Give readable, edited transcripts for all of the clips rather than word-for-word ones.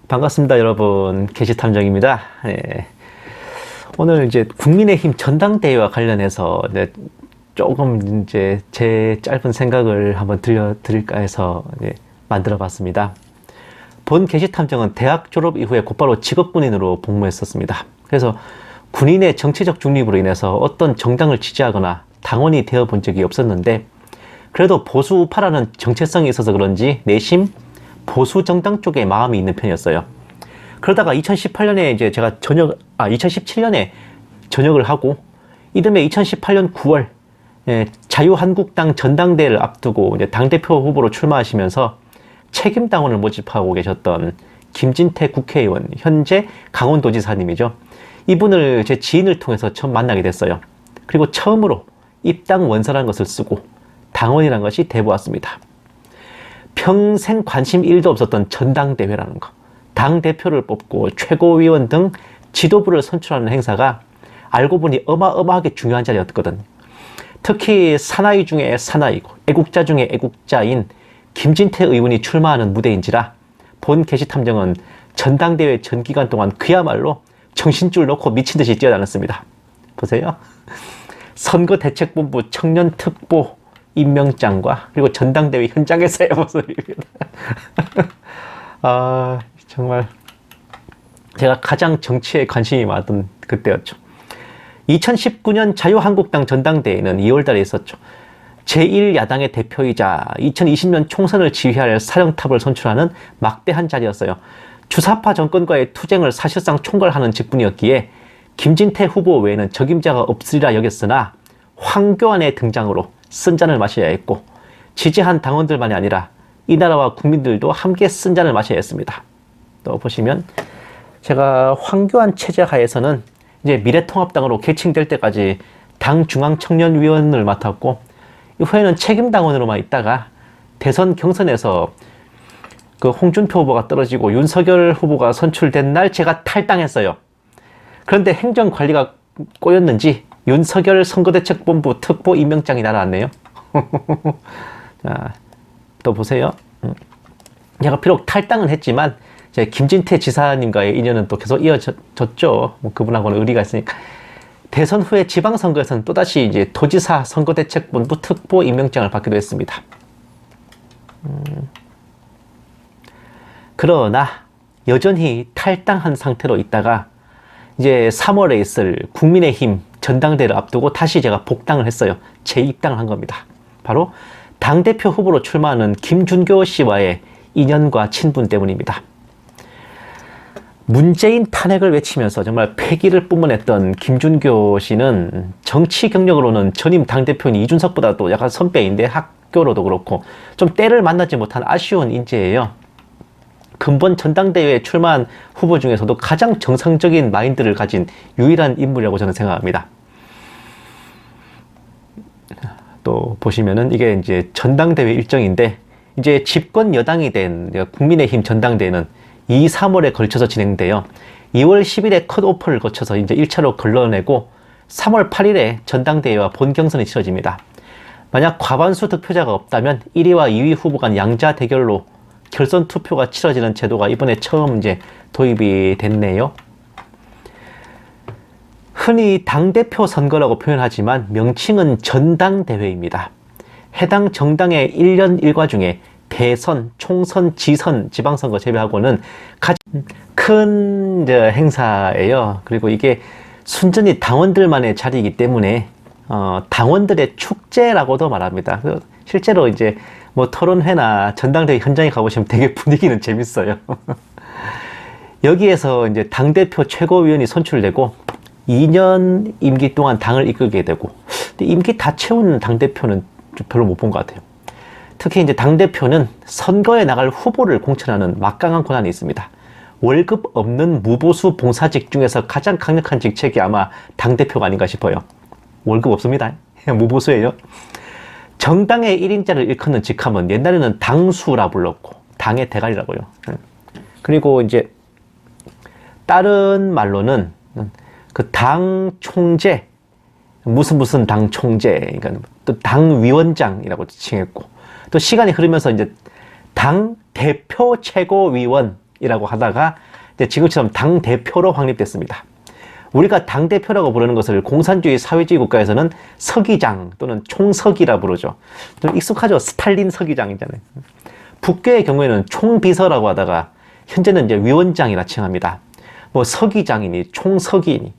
반갑습니다, 여러분. 게시탐정입니다. 예. 오늘 이제 국민의힘 전당대회와 관련해서 조금 제 짧은 생각을 한번 들려드릴까 해서 만들어 봤습니다. 본 게시탐정은 대학 졸업 이후에 곧바로 직업군인으로 복무했었습니다. 그래서 군인의 정치적 중립으로 인해서 어떤 정당을 지지하거나 당원이 되어본 적이 없었는데, 그래도 보수 우파라는 정체성이 있어서 그런지 내심 보수 정당 쪽에 마음이 있는 편이었어요. 그러다가 2018년에 이제 제가 2017년에 전역을 하고, 이듬해 2018년 9월 자유한국당 전당대회를 앞두고 이제 당대표 후보로 출마하시면서 책임 당원을 모집하고 계셨던 김진태 국회의원, 현재 강원도지사님이죠. 이분을 제 지인을 통해서 처음 만나게 됐어요. 그리고 처음으로 입당 원서라는 것을 쓰고 당원이라는 것이 돼보았습니다. 평생 관심 1도 없었던 전당대회라는 거, 당대표를 뽑고 최고위원 등 지도부를 선출하는 행사가 알고 보니 어마어마하게 중요한 자리였거든. 특히 사나이 중에 사나이고 애국자 중에 애국자인 김진태 의원이 출마하는 무대인지라 본 게시탐정은 전당대회 전 기간 동안 그야말로 정신줄 놓고 미친 듯이 뛰어다녔습니다. 보세요. 선거대책본부 청년특보 임명장과 그리고 전당대회 현장에서의 모습입니다. 정말 제가 가장 정치에 관심이 많았던 그때였죠. 2019년 자유한국당 전당대회는 2월달에 있었죠. 제1야당의 대표이자 2020년 총선을 지휘할 사령탑을 선출하는 막대한 자리였어요. 주사파 정권과의 투쟁을 사실상 총괄하는 직분이었기에 김진태 후보 외에는 적임자가 없으리라 여겼으나 황교안의 등장으로 쓴잔을 마셔야 했고, 지지한 당원들만이 아니라 이 나라와 국민들도 함께 쓴잔을 마셔야 했습니다. 또 보시면 제가 황교안 체제 하에서는 이제 미래통합당으로 개칭될 때까지 당 중앙청년위원을 맡았고, 이후에는 책임당원으로만 있다가 대선 경선에서 그 홍준표 후보가 떨어지고 윤석열 후보가 선출된 날 제가 탈당했어요. 그런데 행정관리가 꼬였는지 윤석열 선거대책본부 특보 임명장이 날아왔네요. 자, 또 보세요. 제가 비록 탈당은 했지만 김진태 지사님과의 인연은 또 계속 이어졌죠. 그분하고는 의리가 있으니까. 대선 후에 지방선거에서는 또다시 이제 도지사 선거대책본부 특보 임명장을 받기도 했습니다. 그러나 여전히 탈당한 상태로 있다가 이제 3월에 있을 국민의힘 전당대회를 앞두고 다시 제가 복당을 했어요. 재입당을 한 겁니다. 바로 당대표 후보로 출마하는 김준교 씨와의 인연과 친분 때문입니다. 문재인 탄핵을 외치면서 정말 패기를 뿜어냈던 김준교 씨는 정치 경력으로는 전임 당대표인 이준석보다도 약간 선배인데, 학교로도 그렇고 좀 때를 만나지 못한 아쉬운 인재예요. 근본 전당대회에 출마한 후보 중에서도 가장 정상적인 마인드를 가진 유일한 인물이라고 저는 생각합니다. 또 보시면은 이게 이제 전당대회 일정인데, 이제 집권 여당이 된 국민의힘 전당대회는 2, 3월에 걸쳐서 진행돼요. 2월 10일에 컷오프를 거쳐서 이제 1차로 걸러내고 3월 8일에 전당대회와 본경선이 치러집니다. 만약 과반수 득표자가 없다면 1위와 2위 후보 간 양자 대결로 결선 투표가 치러지는 제도가 이번에 처음 이제 도입이 됐네요. 흔히 당대표 선거라고 표현하지만 명칭은 전당대회입니다. 해당 정당의 1년 일과 중에 대선, 총선, 지선, 지방선거 제외하고는 가장 큰 행사예요. 그리고 이게 순전히 당원들만의 자리이기 때문에 당원들의 축제라고도 말합니다. 실제로 이제 뭐 토론회나 전당대회 현장에 가보시면 되게 분위기는 재밌어요. 여기에서 이제 당대표 최고위원이 선출되고 2년 임기 동안 당을 이끌게 되고, 근데 임기 다 채운 당대표는 별로 못 본 것 같아요. 특히 이제 당대표는 선거에 나갈 후보를 공천하는 막강한 권한이 있습니다. 월급 없는 무보수 봉사직 중에서 가장 강력한 직책이 아마 당대표가 아닌가 싶어요. 월급 없습니다. 무보수예요. 정당의 1인자를 일컫는 직함은 옛날에는 당수라 불렀고 당의 대가리라고요. 그리고 이제 다른 말로는 그 당 총재, 무슨 당 총재, 그러니까 또 당 위원장이라고 칭했고, 또 시간이 흐르면서 이제 당 대표 최고위원 원님이라고 하다가 이제 지금처럼 당대표로 확립됐습니다. 우리가 당대표라고 부르는 것을 공산주의 사회주의 국가에서는 서기장 또는 총서기라 부르죠. 좀 익숙하죠? 스탈린 서기장이잖아요. 북괴의 경우에는 총비서라고 하다가 현재는 이제 위원장이라 칭합니다. 뭐 서기장이니 총서기니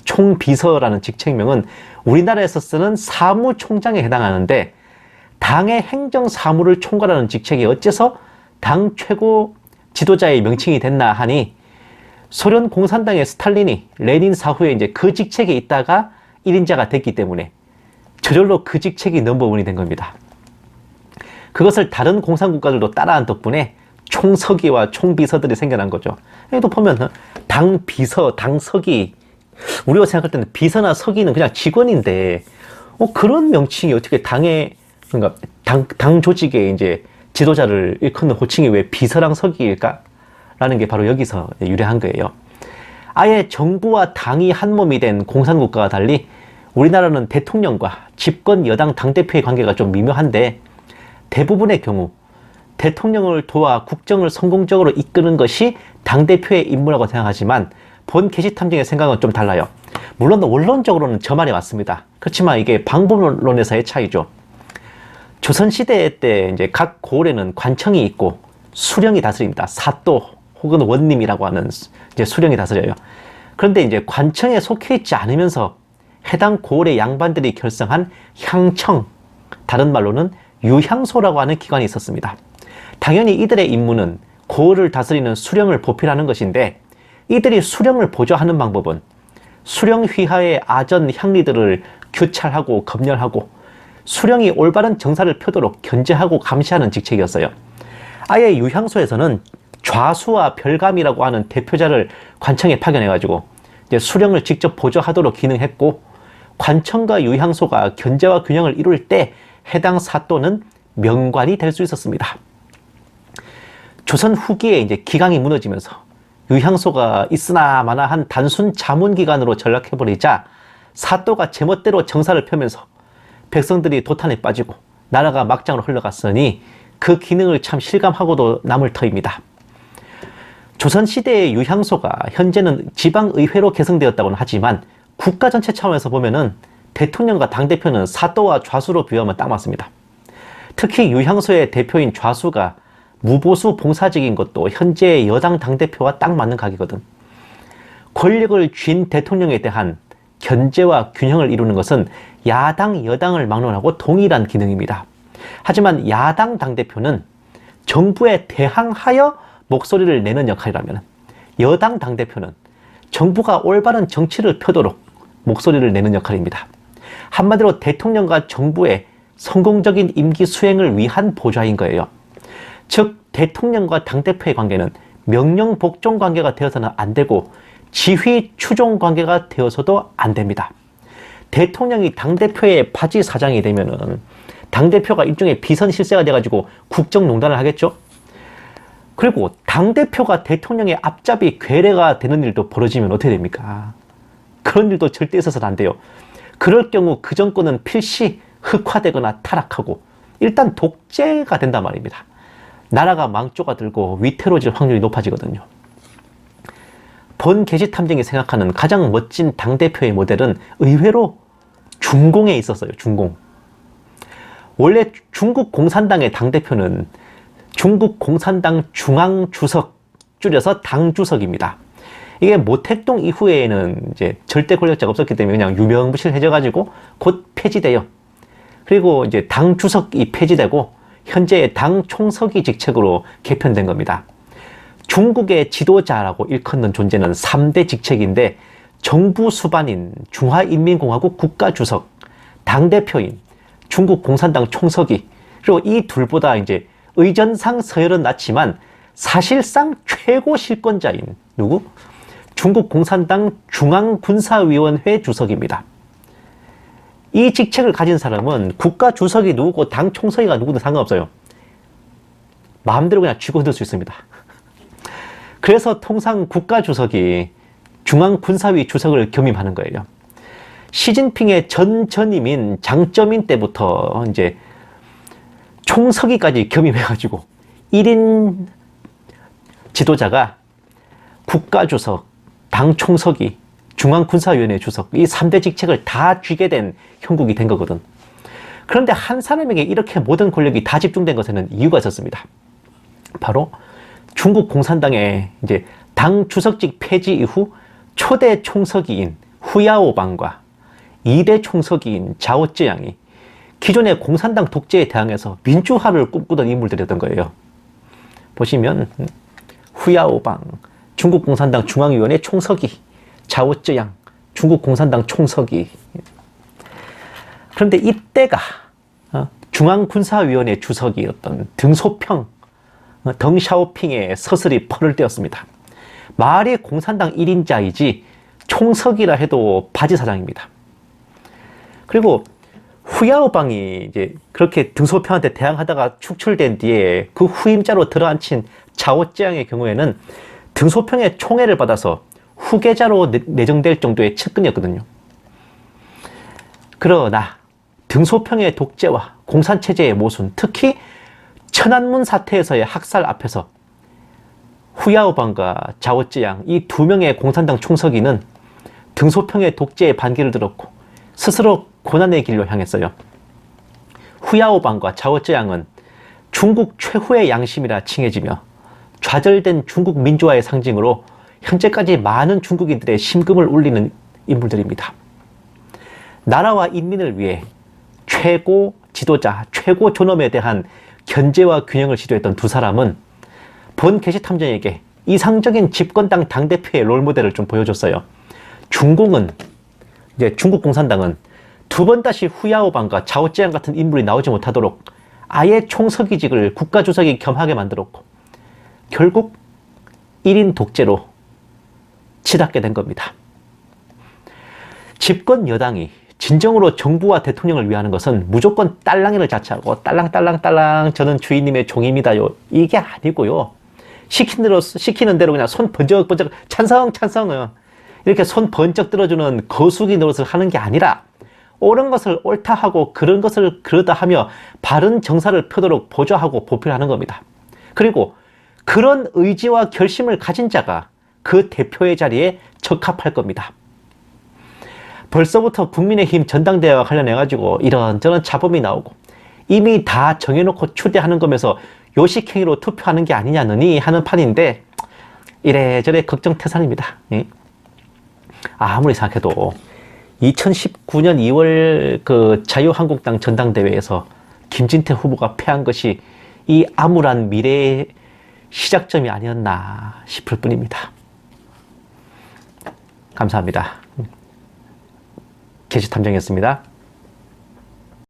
총비서라는 직책명은 우리나라에서 쓰는 사무총장에 해당하는데 당의 행정사무를 총괄하는 직책이 어째서 당 최고 지도자의 명칭이 됐나 하니 소련 공산당의 스탈린이 레닌 사후에 이제 그 직책에 있다가 1인자가 됐기 때문에 저절로 그 직책이 넘버원이 된 겁니다. 그것을 다른 공산국가들도 따라한 덕분에 총서기와 총비서들이 생겨난 거죠. 여기도 보면 당비서, 당서기, 우리가 생각할 때는 비서나 서기는 그냥 직원인데 그런 명칭이 어떻게 당의 그러니까 당 조직의 이제 지도자를 일컫는 호칭이 왜 비서랑 서기일까? 라는 게 바로 여기서 유래한 거예요. 아예 정부와 당이 한 몸이 된 공산국가와 달리 우리나라는 대통령과 집권 여당 당대표의 관계가 좀 미묘한데 대부분의 경우 대통령을 도와 국정을 성공적으로 이끄는 것이 당대표의 임무라고 생각하지만 본 게시탐정의 생각은 좀 달라요. 물론 원론적으로는 저 말이 맞습니다. 그렇지만 이게 방법론에서의 차이죠. 조선시대 때 이제 각 고을에는 관청이 있고 수령이 다스립니다. 사또 혹은 원님이라고 하는 이제 수령이 다스려요. 그런데 이제 관청에 속해 있지 않으면서 해당 고을의 양반들이 결성한 향청, 다른 말로는 유향소라고 하는 기관이 있었습니다. 당연히 이들의 임무는 고을을 다스리는 수령을 보필하는 것인데 이들이 수령을 보조하는 방법은 수령 휘하의 아전 향리들을 규찰하고 검열하고 수령이 올바른 정사를 펴도록 견제하고 감시하는 직책이었어요. 아예 유향소에서는 좌수와 별감이라고 하는 대표자를 관청에 파견해가지고 이제 수령을 직접 보조하도록 기능했고 관청과 유향소가 견제와 균형을 이룰 때 해당 사또는 명관이 될 수 있었습니다. 조선 후기에 이제 기강이 무너지면서 유향소가 있으나 마나 한 단순 자문기관으로 전락해버리자 사또가 제멋대로 정사를 펴면서 백성들이 도탄에 빠지고 나라가 막장으로 흘러갔으니 그 기능을 참 실감하고도 남을 터입니다. 조선시대의 유향소가 현재는 지방의회로 개성되었다고는 하지만 국가 전체 차원에서 보면은 대통령과 당대표는 사또와 좌수로 비유하면 딱 맞습니다. 특히 유향소의 대표인 좌수가 무보수 봉사직인 것도 현재의 여당 당대표와 딱 맞는 각이거든. 권력을 쥔 대통령에 대한 견제와 균형을 이루는 것은 야당, 여당을 막론하고 동일한 기능입니다. 하지만 야당 당대표는 정부에 대항하여 목소리를 내는 역할이라면 여당 당대표는 정부가 올바른 정치를 펴도록 목소리를 내는 역할입니다. 한마디로 대통령과 정부의 성공적인 임기 수행을 위한 보좌인 거예요. 즉 대통령과 당대표의 관계는 명령 복종 관계가 되어서는 안 되고 지휘 추종 관계가 되어서도 안 됩니다. 대통령이 당대표의 바지 사장이 되면은 당대표가 일종의 비선 실세가 돼가지고 국정농단을 하겠죠. 그리고 당대표가 대통령의 앞잡이 괴뢰가 되는 일도 벌어지면 어떻게 됩니까? 그런 일도 절대 있어서는 안 돼요. 그럴 경우 그 정권은 필시 흑화되거나 타락하고 일단 독재가 된단 말입니다. 나라가 망조가 들고 위태로워질 확률이 높아지거든요. 본 게시탐정이 생각하는 가장 멋진 당대표의 모델은 의외로 중공에 있었어요. 중공. 원래 중국 공산당의 당대표는 중국 공산당 중앙주석, 줄여서 당주석입니다. 이게 모택동 이후에는 이제 절대 권력자가 없었기 때문에 그냥 유명무실해져가지고 곧 폐지돼요. 그리고 이제 당주석이 폐지되고 현재의 당 총서기 직책으로 개편된 겁니다. 중국의 지도자라고 일컫는 존재는 3대 직책인데 정부 수반인 중화인민공화국 국가주석, 당대표인 중국 공산당 총서기, 그리고 이 둘보다 이제 의전상 서열은 낮지만 사실상 최고 실권자인 누구? 중국 공산당 중앙군사위원회 주석입니다. 이 직책을 가진 사람은 국가 주석이 누구고 당 총서기가 누구든 상관없어요. 마음대로 그냥 쥐고 흔들 수 있습니다. 그래서 통상 국가 주석이 중앙군사위 주석을 겸임하는 거예요. 시진핑의 전임인 장쩌민 때부터 이제 총서기까지 겸임해가지고 1인 지도자가 국가주석, 당총서기, 중앙군사위원회 주석 이 3대 직책을 다 쥐게 된 형국이 된 거거든. 그런데 한 사람에게 이렇게 모든 권력이 다 집중된 것에는 이유가 있었습니다. 바로 중국 공산당의 이제 당 주석직 폐지 이후 초대 총서기인 후야오방과 2대 총서기인 자오쯔양이 기존의 공산당 독재에 대항해서 민주화를 꿈꾸던 인물들이었던 거예요. 보시면 후야오방, 중국 공산당 중앙위원회 총서기, 자오쯔양, 중국 공산당 총서기. 그런데 이때가 중앙군사위원회 주석이었던 등소평, 덩샤오핑의 서슬이 펄을 떼었습니다. 말이 공산당 1인자이지 총석이라 해도 바지사장입니다. 그리고 후야오방이 이제 그렇게 등소평한테 대항하다가 축출된 뒤에 그 후임자로 들어앉힌 자오쯔양의 경우에는 등소평의 총애를 받아서 후계자로 내정될 정도의 측근이었거든요. 그러나 등소평의 독재와 공산체제의 모순, 특히 천안문 사태에서의 학살 앞에서 후야오방과 자오쯔양 이 두 명의 공산당 총서기는 등소평의 독재의 반기를 들었고 스스로 고난의 길로 향했어요. 후야오방과 자오쯔양은 중국 최후의 양심이라 칭해지며 좌절된 중국 민주화의 상징으로 현재까지 많은 중국인들의 심금을 울리는 인물들입니다. 나라와 인민을 위해 최고 지도자, 최고 존엄에 대한 견제와 균형을 시도했던 두 사람은 본 게시탐정에게 이상적인 집권당 당대표의 롤모델을 좀 보여줬어요. 중국 공산당은 두 번 다시 후야오방과 자오쯔양 같은 인물이 나오지 못하도록 아예 총서기직을 국가주석이 겸하게 만들었고 결국 1인 독재로 치닫게 된 겁니다. 집권 여당이 진정으로 정부와 대통령을 위하는 것은 무조건 딸랑이를 자처하고 딸랑딸랑딸랑 저는 주인님의 종입니다요. 이게 아니고요. 시키는 대로 그냥 손 번쩍번쩍 찬성 이렇게 손 번쩍 들어주는 거수기 노릇을 하는 게 아니라 옳은 것을 옳다 하고 그런 것을 그러다 하며 바른 정사를 펴도록 보좌하고 보필하는 겁니다. 그리고 그런 의지와 결심을 가진 자가 그 대표의 자리에 적합할 겁니다. 벌써부터 국민의힘 전당대회와 관련해가지고 이런저런 잡음이 나오고 이미 다 정해놓고 추대하는 거면서 요식행위로 투표하는 게 아니냐느니 하는 판인데 이래저래 걱정태산입니다. 아무리 생각해도 2019년 2월 그 자유한국당 전당대회에서 김진태 후보가 패한 것이 이 암울한 미래의 시작점이 아니었나 싶을 뿐입니다. 감사합니다. 게시탐정이었습니다.